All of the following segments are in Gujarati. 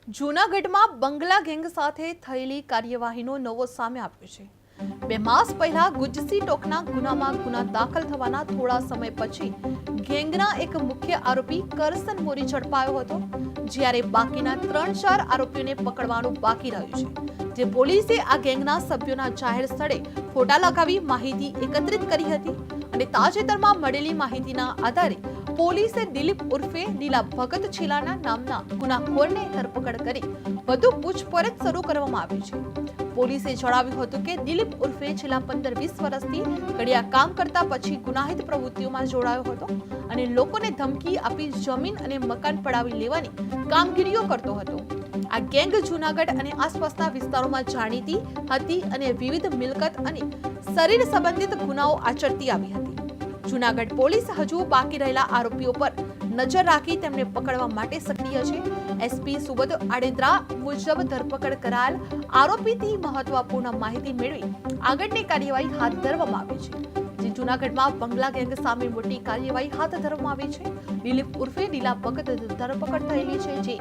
જૂનાગઢમાં બંગલા ગેંગ સાથે થયેલી કાર્યવાહીનો નવો સામે આવ્યો છે। 2 માસ પહેલા ગુજસી ટોકના ગુનામાં ગુના દાખલ થવાના થોડા સમય પછી ગેંગના એક મુખ્ય આરોપી કરસન મોરી ઝડપાયો હતો, જ્યારે બાકીના 3-4 આરોપીઓને પકડવાનું બાકી રહ્યું છે। જે પોલીસે આ ગેંગના સભ્યોના જાહેર સ્થળે ફોટા લગાવી માહિતી એકત્રિત કરી હતી અને તાજેતરમાં મળેલી માહિતીના આધારે પોલીસે દિલીપ ઉર્ફે લીલા ભગત છેલાના નામના ગુનાખોરને ધરપકડ કરી વધુ પૂછપરછ શરૂ કરવામાં આવી છે। પોલીસે જણાવ્યું હતું કે દિલીપ ઉર્ફે છેલ્લા 15-20 વર્ષથી કડિયા કામ કરતા પછી ગુનાહિત પ્રવૃત્તિઓમાં જોડાયો હતો અને લોકોને ધમકી આપી જમીન અને મકાન પડાવી લેવાની કામગીરીઓ કરતો હતો। આ ગેંગ જૂનાગઢ અને આસપાસના વિસ્તારોમાં જાણીતી હતી અને વિવિધ મિલકત અને શરીર સંબંધિત ગુનાઓ આચરતી આવી હતી। જૂનાગઢ પોલીસ હજુ બાકી રહેલા આરોપીઓ પર નજર રાખી તેમને પકડવા માટે સક્રિય છે। એસપી સુબોધ આડેદરા મુજબ ધરપકડ કરાયેલ આરોપીથી મહત્વપૂર્ણ માહિતી મેળવી આગળની કાર્યવાહી હાથ ધરવામાં આવી છે। જે જૂનાગઢમાં બંગલા ગેંગ સામે મોટી કાર્યવાહી હાથ ધરવામાં આવી છે। દિલીપ ઉર્ફે લીલા ભગત ધરપકડ થયેલી છે, જે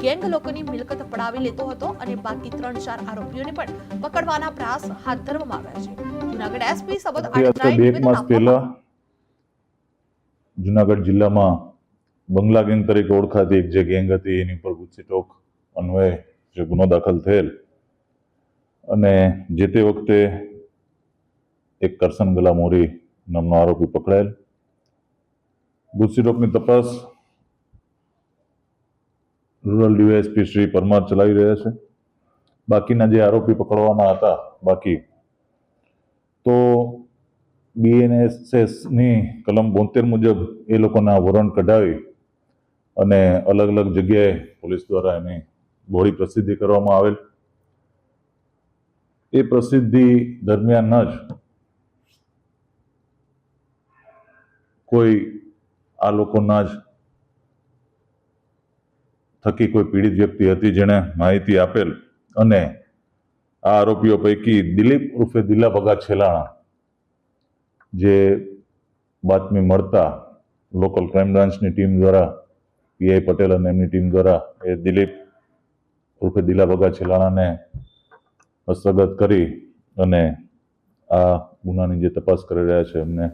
ગેંગ લોકોની મિલકત પડાવી લેતો હતો અને બાકી 3-4 આરોપીઓને પણ પકડવાના પ્રયાસ હાથ ધરવામાં આવ્યા છે। જૂનાગઢ એસપી સુબોધ આડેદરાએ જૂનાગઢ જિલ્લામાં બંગલા ગેંગ તરીકે ઓળખાતી એક જે ગેંગ હતી એની પર ગુજસી ટોક અન્વયે જે ગુનો દાખલ થયેલ અને જે તે વખતે એક કરસન ગલા મોરી નામનો આરોપી પકડાયેલ। ગુજસી ટોકની તપાસ રૂરલ ડીવાયએસપી શ્રી પરમાર ચલાવી રહ્યા છે। બાકીના જે આરોપી પકડવાના હતા બાકી તો BNSS ની કલમ 72 મુજબ એ લોકોના વોરંટ કઢાવી અને અલગ અલગ જગ્યાએ પોલીસ દ્વારા એની બહોળી પ્રસિદ્ધિ કરવામાં આવેલ। એ પ્રસિદ્ધિ દરમિયાન જ કોઈ આ લોકોના જ થકી કોઈ પીડિત વ્યક્તિ હતી જેણે માહિતી આપેલ અને આ આરોપીઓ પૈકી દિલીપ ઉર્ફે દિલા ભગા છેલાણા જે બાતમી મળતા લોકલ ક્રાઇમ બ્રાન્ચની ટીમ દ્વારા પીઆઈ પટેલ અને એમની ટીમ દ્વારા એ દિલીપ ઉર્ફે દિલા ભગા છેલાણાને હસ્તગત કરી અને આ ગુનાની જે તપાસ કરી રહ્યા છે એમને